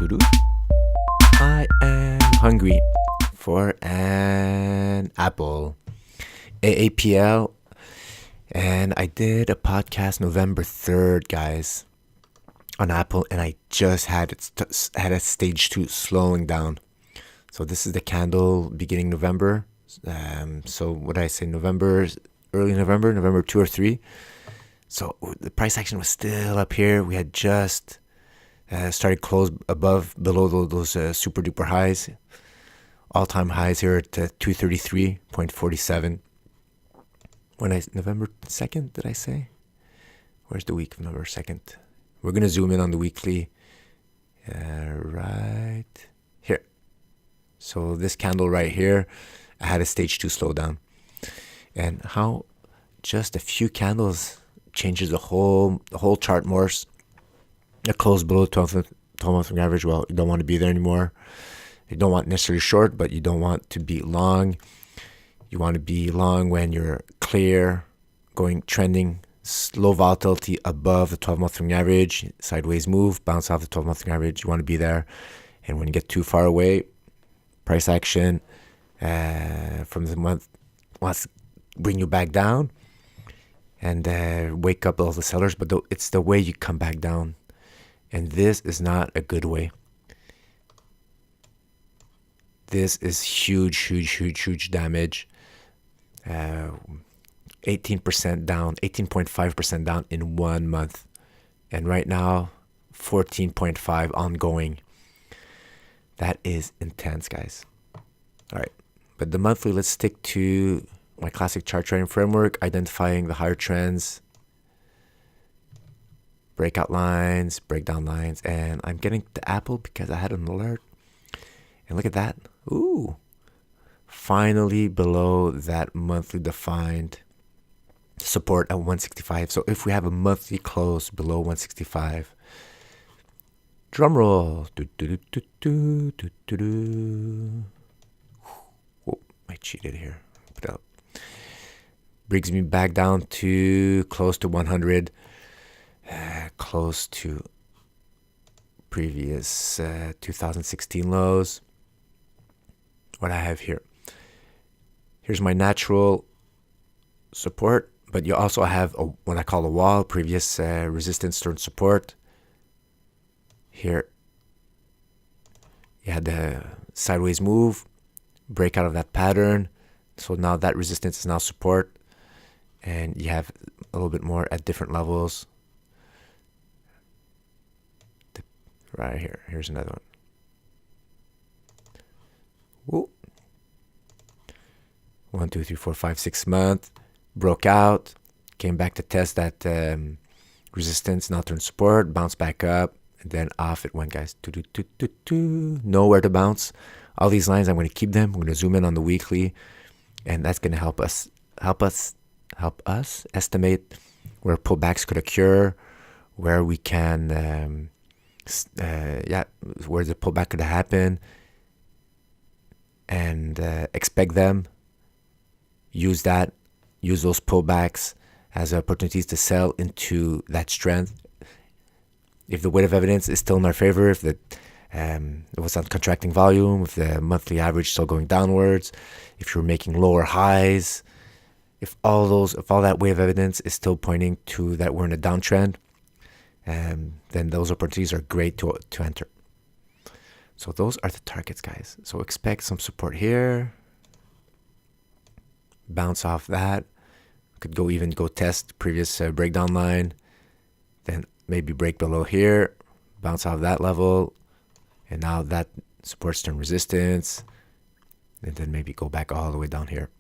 Doo-doo. I am hungry for an apple. aapl. And I did a podcast November 3rd, guys, on Apple, and I just had had a stage 2 slowing down. So this is the candle beginning November. So what did I say? Early November 2 or 3. So the price action was still up here. We had just started close below those super duper highs. All-time highs here at 233.47. November 2nd, did I say? Where's the week of November 2nd? We're going to zoom in on the weekly right here. So this candle right here, I had a stage 2 slowdown. And how just a few candles changes the whole chart more. It closed below 12-month average. Well, you don't want to be there anymore. You don't want necessarily short, but you don't want to be long. You want to be long when you're clear, trending, low volatility above the 12-month average, sideways move, bounce off the 12-month average. You want to be there. And when you get too far away, price action from the month wants to bring you back down and wake up all the sellers. But it's the way you come back down. And this is not a good way. This is huge damage. 18% down, 18.5% down in 1 month. And right now, 14.5 ongoing. That is intense, guys. All right. But the monthly, let's stick to my classic chart trading framework, identifying the higher trends, breakout lines, breakdown lines. And I'm getting the Apple because I had an alert. And look at that. Ooh. Finally below that monthly defined support at 165. So if we have a monthly close below 165, drum roll. Oh, I cheated here. Put it up. Brings me back down to close to 100, close to previous 2016 lows. What I have here. Here's my natural support, but you also have what I call a wall, previous resistance turned support. Here, you had the sideways move, break out of that pattern. So now that resistance is now support, and you have a little bit more at different levels. Right here, here's another one. Whoa. 1, 2, 3, 4, 5, 6 months, broke out, came back to test that resistance, now turned support, bounced back up, and then off it went, guys. Nowhere to bounce. All these lines, I'm going to keep them. I'm going to zoom in on the weekly, and that's going to help us estimate where pullbacks could occur, where we can, where the pullback could happen, and expect them. Use those pullbacks as opportunities to sell into that strength. If the weight of evidence is still in our favor, if it was on contracting volume, if the monthly average still going downwards, if you're making lower highs, if all that weight of evidence is still pointing to that we're in a downtrend, then those opportunities are great to enter. So those are the targets, guys. So expect some support here. Bounce off that. Could go test previous breakdown line. Then maybe break below here. Bounce off that level. And now that support's turn resistance. And then maybe go back all the way down here.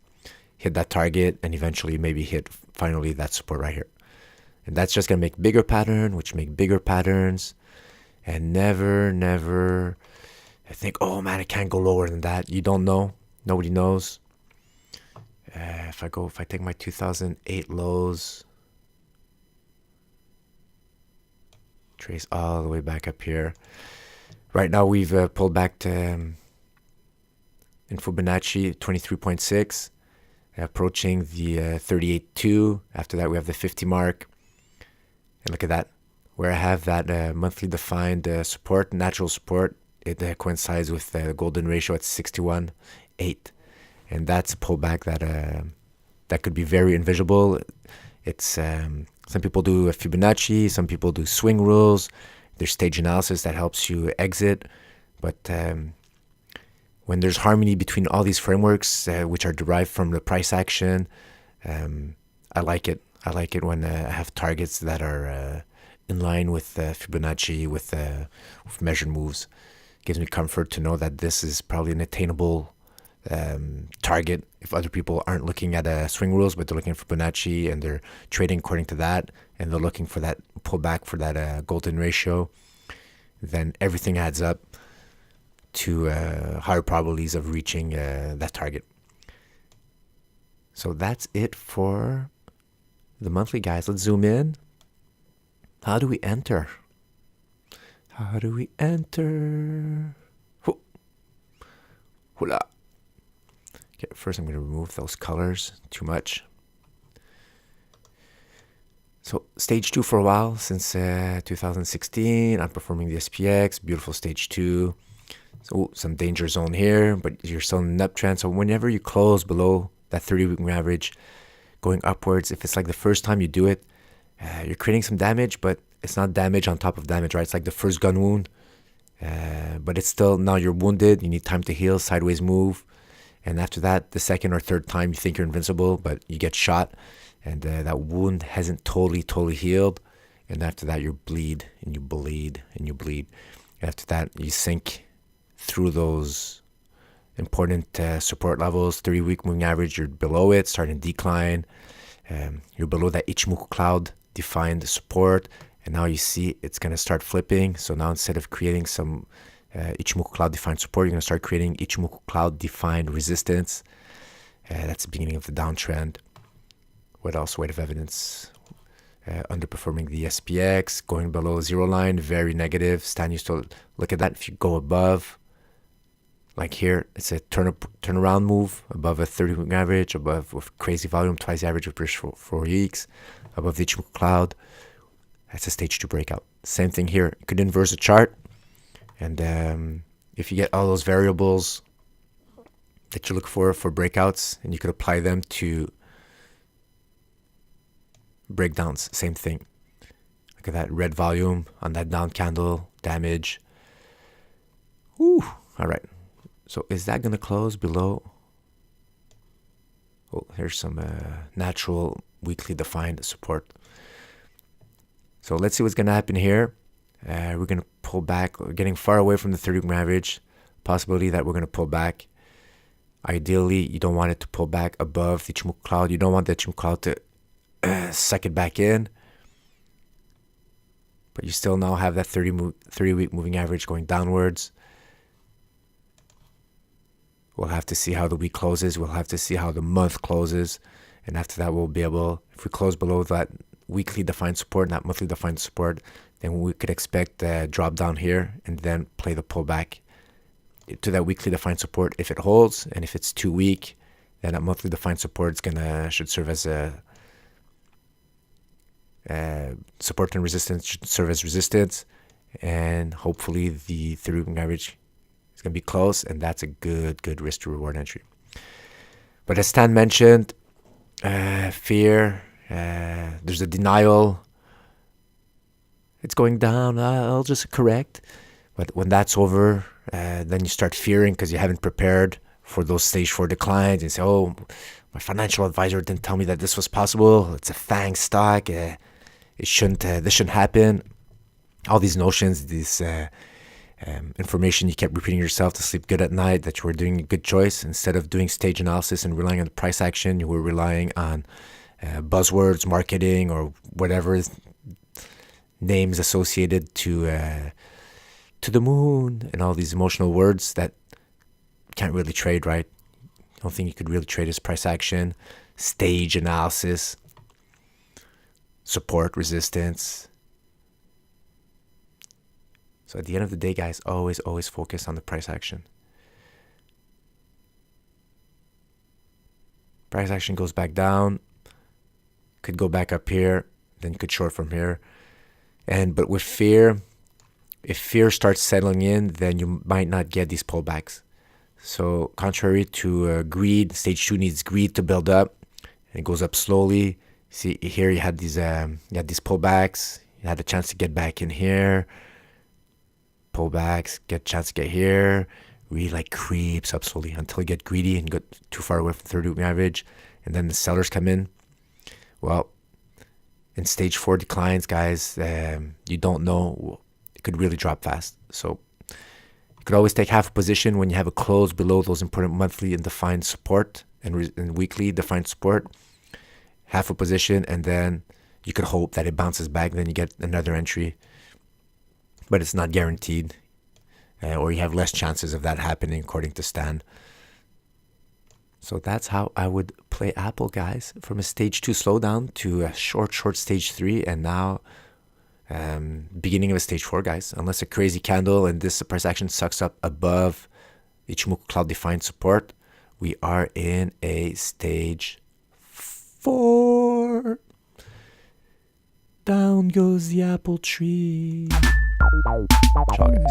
Hit that target and eventually maybe hit finally that support right here. And that's just going to make bigger pattern, which make bigger patterns. And never I think, oh man, it can't go lower than that. You don't know. Nobody knows. If I take my 2008 lows, trace all the way back up here. Right now we've pulled back to in Fibonacci 23.6, approaching the 38.2. After that we have the 50 mark. And look at that. where I have that monthly defined support, natural support. It coincides with the golden ratio at 61.8, and that's a pullback that could be very invisible. It's some people do a Fibonacci, some people do swing rules. There's stage analysis that helps you exit, but when there's harmony between all these frameworks, which are derived from the price action, I like it. I like it when I have targets that are in line with Fibonacci, with measured moves. It gives me comfort to know that this is probably an attainable target if other people aren't looking at swing rules, but they're looking at Fibonacci and they're trading according to that, and they're looking for that pullback for that golden ratio. Then everything adds up to higher probabilities of reaching that target. So that's it for the monthly, guys. Let's zoom in. How do we enter? How do we enter? Hula. Okay, first I'm going to remove those colors. Too much. So stage 2 for a while, since 2016. I'm performing the SPX. Beautiful stage 2. So some danger zone here, but you're still in an uptrend. So whenever you close below that 30-week average, going upwards, if it's like the first time you do it, you're creating some damage, but it's not damage on top of damage, right? It's like the first gun wound, but it's still, now you're wounded. You need time to heal, sideways move. And after that, the second or third time, you think you're invincible, but you get shot, and that wound hasn't totally healed. And after that, you bleed, and you bleed, and you bleed. After that, you sink through those important support levels. 30-week moving average, you're below it, starting to decline. You're below that Ichimoku cloud defined support, and now you see it's going to start flipping. So now instead of creating some Ichimoku cloud defined support, you're going to start creating Ichimoku cloud defined resistance. That's the beginning of the downtrend. What else? Weight of evidence. Underperforming the SPX, going below zero line, very negative. Stan used to look at that. If you go above, like here, it's a turnaround move above a 30-week average, above with crazy volume, twice the average of previous 4 weeks, above the Ichimoku cloud. That's a stage 2 breakout. Same thing here. You could inverse the chart, and if you get all those variables that you look for breakouts, and you could apply them to breakdowns, same thing. Look at that red volume on that down candle, damage. Whew. All right. So is that going to close below? Oh, here's some natural weekly defined support. So let's see what's going to happen here. We're going to pull back. We're getting far away from the 30-week average. Possibility that we're going to pull back. Ideally, you don't want it to pull back above the Ichimoku cloud. You don't want the Ichimoku cloud to suck it back in. But you still now have that 30-week moving average going downwards. We'll have to see how the week closes. We'll have to see how the month closes. And after that, we'll be able, if we close below that weekly defined support, not monthly defined support, then we could expect a drop down here and then play the pullback to that weekly defined support if it holds. And if it's too weak, then that monthly defined support should serve as a support, and resistance should serve as resistance. And hopefully the 30-week average is going to be close, and that's a good risk to reward entry. But as Stan mentioned, fear, there's a denial. It's going down. I'll just correct. But when that's over, then you start fearing because you haven't prepared for those stage 4 declines. And say, oh, my financial advisor didn't tell me that this was possible. It's a FANG stock. This shouldn't happen. All these notions, this information you kept repeating yourself to sleep good at night, that you were doing a good choice. Instead of doing stage analysis and relying on the price action, you were relying on buzzwords, marketing, or whatever names associated to the moon, and all these emotional words that you can't really trade, right? I don't think you could really trade as price action, stage analysis, support, resistance. So at the end of the day, guys, always focus on the price action. Price action goes back down, could go back up here, then you could short from here. But with fear, if fear starts settling in, then you might not get these pullbacks. So contrary to greed, stage 2 needs greed to build up. And it goes up slowly. See here, you had these pullbacks. You had a chance to get back in here. Pullbacks, get a chance to get here. Really like creeps up slowly until you get greedy and get too far away from 30-week average. And then the sellers come in. Well, in stage 4 declines, guys, you don't know. It could really drop fast. So you could always take half a position when you have a close below those important monthly and defined support and weekly defined support. Half a position, and then you could hope that it bounces back. Then you get another entry, but it's not guaranteed, or you have less chances of that happening according to Stan. So that's how I would play Apple, guys, from a stage 2 slowdown to a short stage 3, and now beginning of a stage 4, guys. Unless a crazy candle and this price action sucks up above Ichimoku cloud defined support, we are in a stage 4. Down goes the apple tree. Ciao, guys.